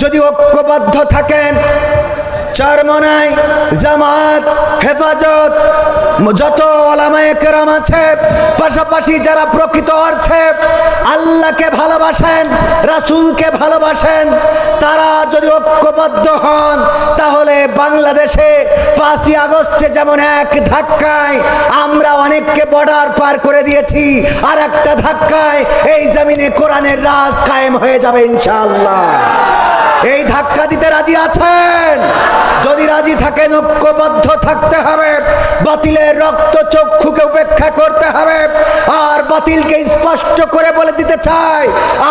যদি ঐক্যবদ্ধ থাকেন, চরমনাই, জামাত, হেফাজত, যত ওলামায়ে কেরাম আছে, পাশাপাশি যারা প্রকৃত অর্থে আল্লাহকে ভালোবাসেন, রাসূলকে ভালোবাসেন, তারা যদি ঐক্যবদ্ধ হন, তাহলে বাংলাদেশে 5ই আগস্টে যেমন এক ধাক্কায় আমরা অনেককে বর্ডার পার করে দিয়েছি, আর একটা ধাক্কায় এই জমিনে কোরআনের রাজ কায়েম হয়ে যাবে ইনশাআল্লাহ। এই ধাক্কা দিতে রাজি আছেন? যদি রাজি থাকেন, ঐক্যবদ্ধ থাকতে হবে, বাতিলের রক্ত চক্ষুকে উপেক্ষা করতে হবে। আর বাতিলকে স্পষ্ট করে বলে দিতে চাই,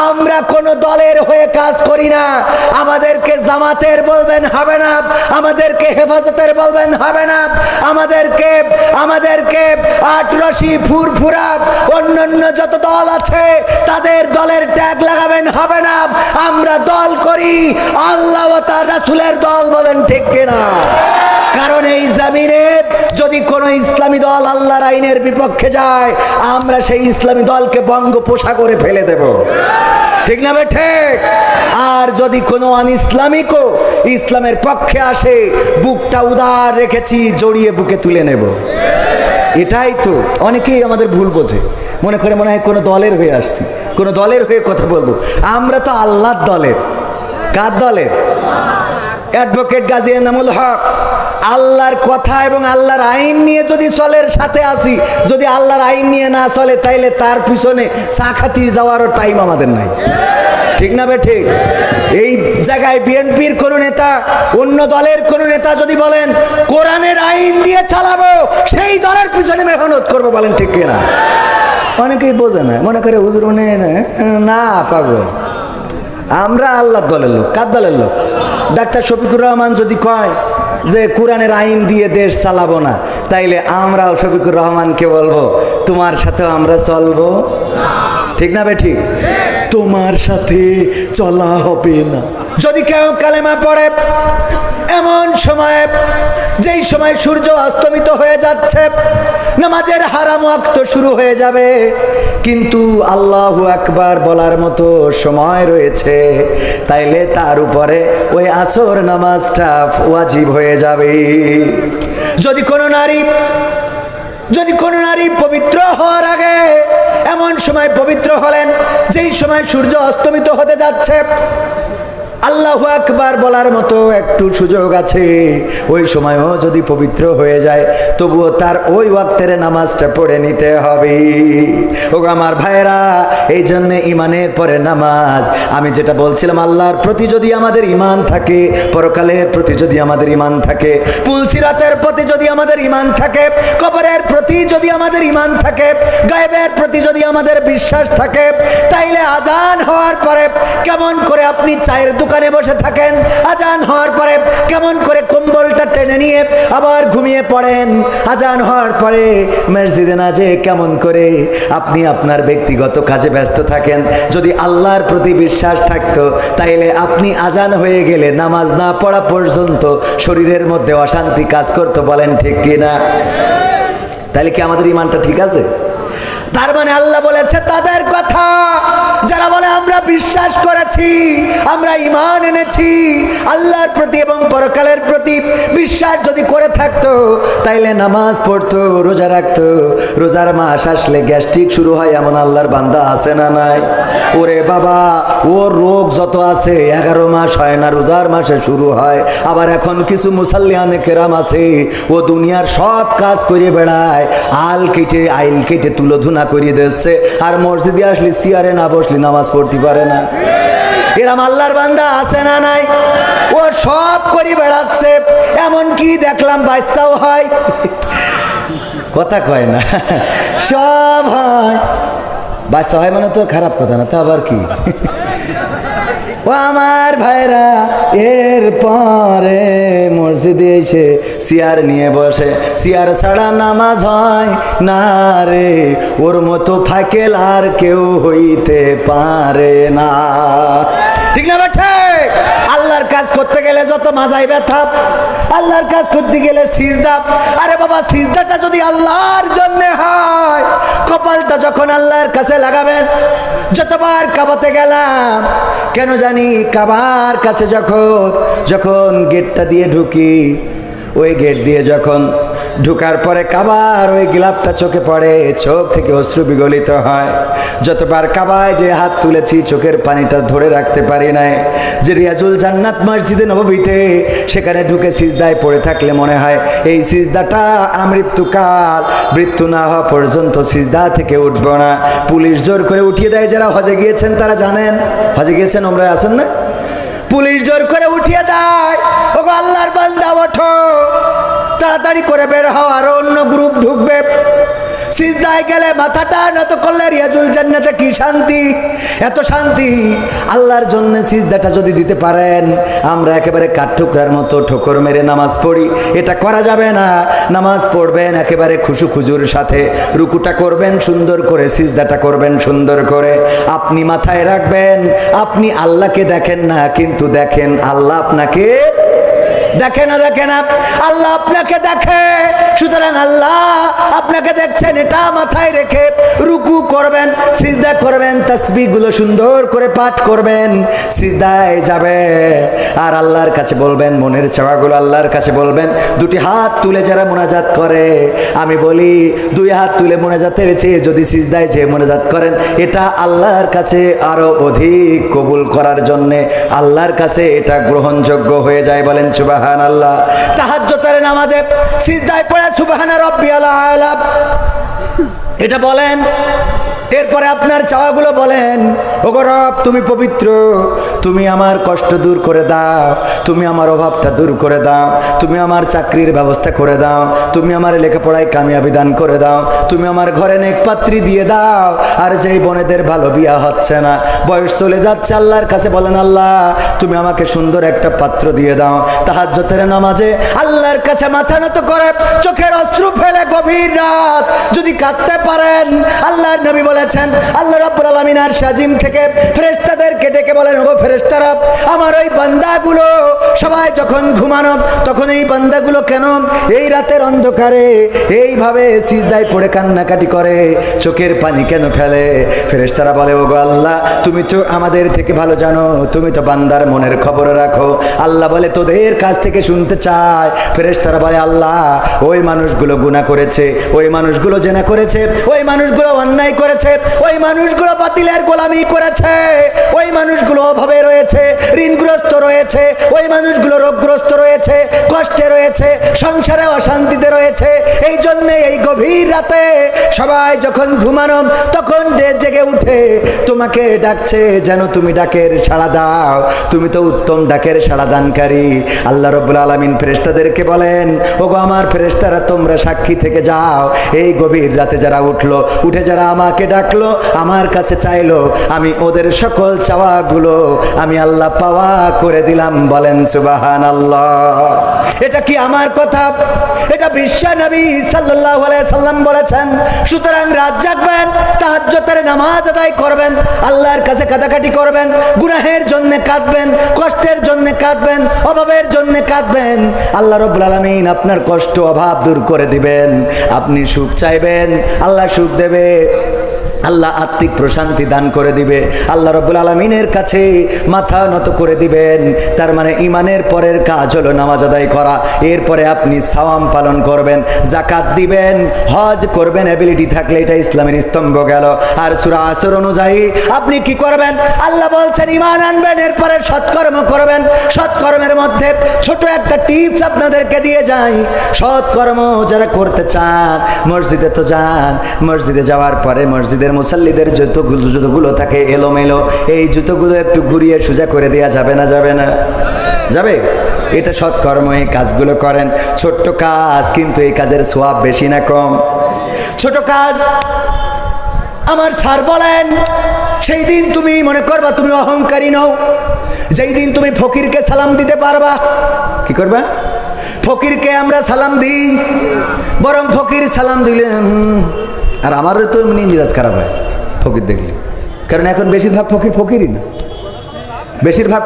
আমরা কোনো দলের হয়ে কাজ করি না। আমাদেরকে জামাতের বলবেন হবে না, আমাদেরকে হেফাজতের বলবেন হবে না, আমাদেরকে আটরশি, ফুরফুরা, অন্যান্য যত দল আছে তাদের দলের ট্যাগ লাগাবেন হবে না। আমরা দল করি আল্লাহ ও তার রাসূলের দল, বলেন ঠিক কিনা? কারণ এই জমিনে যদি কোনো ইসলামী দল আল্লাহর আইনের বিপক্ষে যায়, আমরা সেই ইসলামী দলকে বঙ্গোপসাগরে ফেলে দেব, ঠিক না বে ঠিক? আর যদি কোনো অনইসলামিকও ইসলামের পক্ষে আসে, বুকটা উদার রেখেছি, জড়িয়ে বুকে তুলে নেব। এটাই তো অনেকেই আমাদের ভুল বোঝে, মনে করে মনে হয় কোনো দলের হয়ে আসছি, কোনো দলের হয়ে কথা বলবো। আমরা তো আল্লাহর দলের। কার দলের? অ্যাডভোকেট গাজী এনামুল হক। আল্লাহর কথা এবং আল্লাহর আইন নিয়ে যদি চলের সাথে আসি, যদি আল্লাহর আইন নিয়ে না চলে, তাইলে তার পিছনে চা খাতি যাওয়ারও টাইম আমাদের নাই, ঠিক না বে ঠিক? এই জায়গায় বিএনপির কোন নেতা, অন্য দলের কোন নেতা যদি বলেন কোরআনের আইন দিয়ে চালাবো, সেই দলের পিছনে মেহনত করবো, বলেন ঠিক কিনা? অনেকেই বোঝে না, মনে করে হুজুর মনে না, পাগল। আমরা আল্লাহর দলের লোক। কার দলের লোক? ডাক্তার শফিকুর রহমান যদি কয় যে কোরআনের আইন দিয়ে দেশ চালাবো না, তাইলে আমরাও শফিকুর রহমানকে বলবো তোমার সাথেও আমরা চলবো, ঠিক না বে ঠিক? তোমার সাথে চলা হবে না। যদি কেউ কালেমা পড়ে এমন সময়ে, যেই সময় সূর্য অস্তমিত হয়ে যাচ্ছে, নামাজের হারাম ওয়াক্ত শুরু হয়ে যাবে, কিন্তু আল্লাহু আকবার বলার মতো সময় রয়েছে, তাইলে তার উপরে ওই আসর নামাজটা ওয়াজিব হয়ে যাবে। যদি কোনো নারী পবিত্র হওয়ার আগে এমন সময় পবিত্র হলেন যেই সময় সূর্য অস্তমিত হতে যাচ্ছে, আল্লাহু আকবার বলার মতো একটু সুযোগ আছে, ওই সময়ও যদি পবিত্র হয়ে যায়, তবুও তার ওই ওয়াক্তের নামাজটা পড়ে নিতে হবে। ও আমার ভাইরা, এই জন্যে ইমানের পরে নামাজ। আমি যেটা বলছিলাম, আল্লাহর প্রতি যদি আমাদের ইমান থাকে, পরকালের প্রতি যদি আমাদের ইমান থাকে, পুলসিরাতের প্রতি যদি আমাদের ইমান থাকে, কবরের প্রতি যদি আমাদের ইমান থাকে, গায়েবের প্রতি যদি আমাদের বিশ্বাস থাকে, তাইলে আজান হওয়ার পরে কেমন করে আপনি চায়ের দোকানে বসে থাকেন, আজান হওয়ার পরে কেমন করে কম্বলটা টেনে নিয়ে আবার ঘুমিয়ে পড়েন, আজান হওয়ার পরে মসজিদে না যেয়ে কেমন করে আপনি আপনার ব্যক্তিগত কাজে ব্যস্ত থাকেন। যদি আল্লাহর প্রতি বিশ্বাস থাকতো, তাইলে আপনি আজান হয়ে গেলে নামাজ না পড়া পর্যন্ত শরীরের মধ্যে অশান্তি কাজ করতো, বলেন ঠিক কিনা? তাহলে কি আমাদের ইমানটা ঠিক আছে? তার মানে আল্লাহ বলেছে তাদের কথা, যারা বলে আমরা বিশ্বাস করেছি, আমরা ঈমান এনেছি, আল্লাহর প্রতি এবং পরকালের প্রতি বিশ্বাস যদি করে থাকতো, তাইলে নামাজ পড়তো, রোজা রাখতো। রোজার মাস আসলে গ্যাস্ট্রিক শুরু হয় এমন আল্লাহর বান্দা আছে না নাই? ওরে বাবা, ওর রোগ যত আছে 11 মাস হয় না, রোজার মাসে শুরু হয়। আবার এখন কিছু মুসাল্লিয়ানে কেরাম আছে, ও দুনিয়ার সব কাজ করে বেড়ায়, আইল কেটে তুলোধুনা করিয়ে দিচ্ছে, আর মসজিদে আসলে চেয়ারে না বসলে নামাজ পড়তে পারে না। এরম আল্লাহর বান্দা আছে না নাই? ও সব করে বেড়াচ্ছে, এমন কি দেখলাম বাচ্চাও হয়, কথা কয় না, সব হয়। বাচ্চা হয় মানে তো খারাপ কথা না, তা আবার কি? ও আমার ভাইরা, এর পরে মসজিদে এসে চেয়ার নিয়ে বসে, চেয়ার ছাড়া নামাজ হয় না রে, ওর মতো ফাকেল আর কেউ হইতে পারে না, ঠিক না? ঠিক। আল্লাহর কাজ করতে গেলে যত মাজায় ব্যথা, আল্লাহর কাজ করতে গেলে সিজদা। আরে বাবা, সিজদাটা যদি আল্লাহর জন্য হয়, কপালটা যখন আল্লাহর কাছে লাগাবেন। যতবার কাবাতে গেলাম, কেন জানি কাবার কাছে যখন গেটটা দিয়ে ঢুকি, ওই গেট দিয়ে যখন ঢুকার পরে কাবার ওই গিলাপটা চোখে পড়ে, চোখ থেকে অশ্রু বিগলিত হয়। যতবার কাবায় যে হাত তুলেছি, চোখের পানিটা ধরে রাখতে পারি নাই। যে রিয়াজুল জান্নাত মসজিদে নববীতে, সেখানে ঢুকে সিজদায় পড়ে থাকলে মনে হয় এই সিজদাটা আমৃত্যুকাল, মৃত্যু না হওয়া পর্যন্ত সিজদা থেকে উঠব না। পুলিশ জোর করে উঠিয়ে দেয়। যারা হজে গিয়েছেন তারা জানেন, হজে গিয়েছেন, ওমরা আছেন না, পুলিশ জোর করে উঠিয়ে দেয়। ওগো আল্লাহর বান্দা, ওঠো, তাড়াতাড়ি করে বের হও, আরো অন্য গ্রুপ ঢুকবে। সিজদায় গেলে মাথাটা নত করলে রিয়াজুল জান্নাতে কি শান্তি, এত শান্তি। আল্লাহর জন্য সিজদাটা যদি দিতে পারেন, আমরা একেবারে কাঠঠুকরার মতো ঠোকর মেরে নামাজ পড়ি, এটা করা যাবে না। নামাজ পড়বেন একেবারে খুশু খুজুর সাথে, রুকুটা করবেন সুন্দর করে, সিজদাটা করবেন সুন্দর করে। আপনি মাথায় রাখবেন, আপনি আল্লাহকে দেখেন না, কিন্তু দেখেন আল্লাহ আপনাকে দেখে না, দেখে না, আল্লাহ আপনাকে দেখে। সুতরাং আল্লাহ আপনাকে দেখছেন, এটা মাথায় রেখে রুকু করবেন, সিজদা করবেন, তাসবিহগুলো সুন্দর করে পাঠ করবেন, সিজদায় যাবেন আর আল্লাহর কাছে বলবেন, মনের চাওয়াগুলো আল্লাহর কাছে বলবেন। দুটি হাত তুলে যারা মোনাজাত করে, আমি বলি দুই হাত তুলে মোনাজাতের চেয়ে যদি সিজদায় যেয়ে মোনাজাত করেন, এটা আল্লাহর কাছে আরো অধিক কবুল করার জন্যে, আল্লাহর কাছে এটা গ্রহণযোগ্য হয়ে যায়। বলেন সুবহানাল্লাহ। তাহাজ্জুদের নামাজে সিজদায় পড়ে সুবহানা রাব্বিয়াল আলা এটা বলেন। এরপরে আপনার চাওয়াগুলো বলেন, ওগো রব, তুমি পবিত্র, তুমি আমার কষ্ট দূর করে দাও, তুমি আমার অভাবটা দূর করে দাও, তুমি আমার চাকরির ব্যবস্থা করে দাও, তুমি আমার লেখাপড়ায় কামিয়াবি দান করে দাও, তুমি আমার ঘরে নেক পাত্রী দিয়ে দাও। আর যেই বোনেদের ভালো বিয়া হচ্ছে না, বয়স চলে যাচ্ছে, আল্লাহর কাছে বলেন, আল্লাহ তুমি আমাকে সুন্দর একটা পাত্র দিয়ে দাও। তাহাজ্জুদের নামাজে আল্লাহর কাছে মাথা নত করে চোখের অশ্রু ফেলে গভীর রাত যদি কাঁদতে পারেন, আল্লাহর নবী বলেছেন, আল্লাহ রাব্বুল আলামিন আরশ আজিম থেকে ফেরেশতাদেরকে ডেকে বলেন, ওগো ফেরেশতারা, আমার ওই বান্দাগুলো সবাই যখন ঘুমানো, তখন এই বান্দাগুলো কেন এই রাতের অন্ধকারে এইভাবে সিজদায় পড়ে কান্নাকাটি করে, চোখের পানি কেন ফেলে? ফেরেশতারা বলে, ওগো আল্লাহ, তুমি তো আমাদের থেকে ভালো জানো, তুমি তো বান্দার মনের খবর রাখো। আল্লাহ বলে, তোদের কাছ থেকে শুনতে চায়। ফেরেশতারা বলে, আল্লাহ, ওই মানুষগুলো গুনাহ করেছে, ওই মানুষগুলো জেনা করেছে, ওই মানুষগুলো অন্যায় করেছে, ওই মানুষগুলো বাতিলের গোলামি করেছে, ওই মানুষগুলো অভাবে রয়েছে, ঋণগ্রস্ত রয়েছে, ওই মানুষগুলো রোগগ্রস্ত রয়েছে, কষ্টে রয়েছে, সংসারে অশান্তিতে রয়েছে। এই জন্যে এই গভীর রাতে সবাই যখন ঘুমানো, তখন জেগে উঠে তোমাকে ডাকছে, যেন তুমি ডাকের সাড়া দাও। তুমি তো উত্তম ডাকের সাড়া দানকারী। আল্লাহ রাব্বুল আলামিন ফেরেশতাদেরকে বলেন, ওগো আমার ফেরেশতারা, তোমরা সাক্ষী থেকে যাও, এই গভীর রাতে যারা উঠলো, উঠে যারা আমাকে ডাকলো, আমার কাছে চাইলো, আমি ওদের সকল চাওয়াগুলো আমি আল্লাহ পাওয়া করে দিলাম। বলেন সুবহানাল্লাহ। এটা কি আমার কথা? এটা বিশ্ব নবী সাল্লাল্লাহু আলাইহি সাল্লাম বলেছেন। সুতরাং রাত জাগবেন, তাহাজ্জুদের নামাজ আদায় করবেন, আল্লাহর কাছে কাঁদাকাটি করবেন, গুনাহের জন্য কাঁদবেন, কষ্টের জন্য কাঁদবেন, অভাবের জন্য কাঁদবেন। আল্লাহ রাব্বুল আলামিন আপনার কষ্ট অভাব দূর করে দিবেন। আপনি সুখ চাইবেন, আল্লাহ সুখ দেবে। আল্লাহ আত্মিক প্রশান্তি দান করে দিবে। আল্লাহ রাব্বুল আলামিনের কাছে মাথা নত করে দিবেন। তার মানে ইমানের পরের কাজ হলো নামাজ আদায় করা। এরপরে আপনি সাওয়াম পালন করবেন, যাকাত দিবেন, হজ করবেন, এবিলিটি থাকলে, এটা ইসলামের স্তম্ভ গেল। আর সূরা আসর অনুযায়ী আপনি কি করবেন? আল্লাহ বলছেন ঈমান আনবেন, এরপরে সৎকর্ম করবেন। সৎকর্মের মধ্যে ছোট একটা টিপস আপনাদেরকে দিয়ে যাই। সৎকর্ম যারা করতে চান, মসজিদে তো যান, মসজিদে যাওয়ার পরে মসজিদের মুসাল্লিদের জুতোগুলো থাকে এলোমেলো, এই জুতোগুলো একটু ঘুরিয়ে সোজা করে দেওয়া যাবে না? যাবে না? যাবে। এটা সৎকর্ম, এই কাজগুলো করেন। ছোট্ট কাজ, কিন্তু এই কাজের সওয়াব বেশি না কম? ছোট কাজ। আমার স্যার বলেন, সেই দিন তুমি মনে করবা তুমি অহংকারী নও, যেই দিন তুমি ফকিরকে সালাম দিতে পারবা। কি করবা? ফকিরকে আমরা সালাম দিই, বরং ফকির সালাম দিলেন, আর আমারও তো এমনি মিজাজ খারাপ হয় ফকির দেখলে। কারণ এখন বেশিরভাগ ফকিরই না, বেশিরভাগ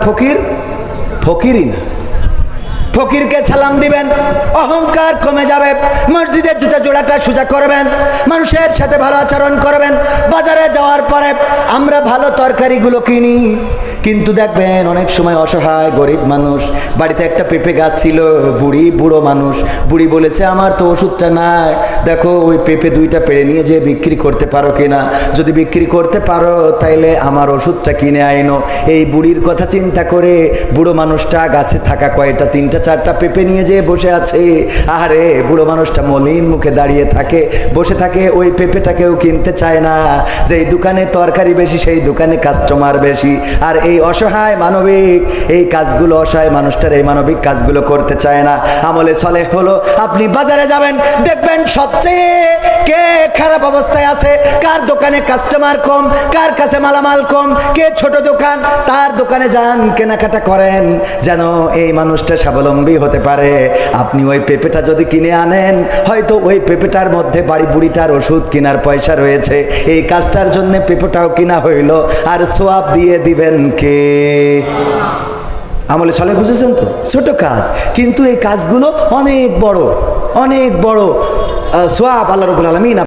ফকিরই না। ফকিরকে সালাম দিবেন, অহংকার কমে যাবে, মসজিদের জুতা জোড়াটা সোজা করবেন, মানুষের সাথে ভালো আচরণ করবেন। বাজারে যাওয়ার পরে আমরা ভালো তরকারিগুলো কিনি, কিন্তু দেখবেন অনেক সময় অসহায় গরিব মানুষ, বাড়িতে একটা পেঁপে গাছ ছিল, বুড়ো মানুষ, বুড়ি বলেছে আমার তো ওষুধটা নাই, দেখো ওই পেঁপে দুইটা পেড়ে নিয়ে যে বিক্রি করতে পারো কিনা, যদি বিক্রি করতে পারো তাইলে আমার ওষুধটা কিনে আইনো। এই বুড়ির কথা চিন্তা করে বুড়ো মানুষটা গাছে থাকা কয়টা 3টা 4টা পেঁপে নিয়ে যেয়ে বসে আছে। আরে বুড়ো মানুষটা মলিন মুখে দাঁড়িয়ে থাকে, বসে থাকে, ওই পেঁপেটাকেও কিনতে চায় না। যেই দোকানে তরকারি বেশি সেই দোকানে কাস্টমার বেশি। আর এই অসহায় মানবিক এই কাজগুলো, অসহায় মানুষটার এই মানবিক কাজগুলো করতে চায় না। আমলে সলেহ হলো আপনি বাজারে যাবেন, দেখবেন সবচেয়ে কে খারাপ অবস্থায় আছে, কার দোকানে কাস্টমার কম, কার কাছে মালামাল কম, কে ছোট দোকান, তার দোকানে যান, কেনাকাটা করেন, যেন এই মানুষটা স্বাবলম্বী হতে পারে। আপনি ওই পেঁপেটা যদি কিনে আনেন, হয়তো ওই পেঁপেটার মধ্যে বাড়ি বুড়িটার ওষুধ কেনার পয়সা রয়েছে, এই কাজটার জন্য পেঁপেটাও কিনা হইল, আর সোয়াব দিয়ে দিবেন কে? আমলে সলে, বুঝেছেন তো? ছোট কাজ, কিন্তু এই কাজগুলো অনেক বড়, অনেক বড় সোয়াব আল্লাহ রাব্বুল আলামিন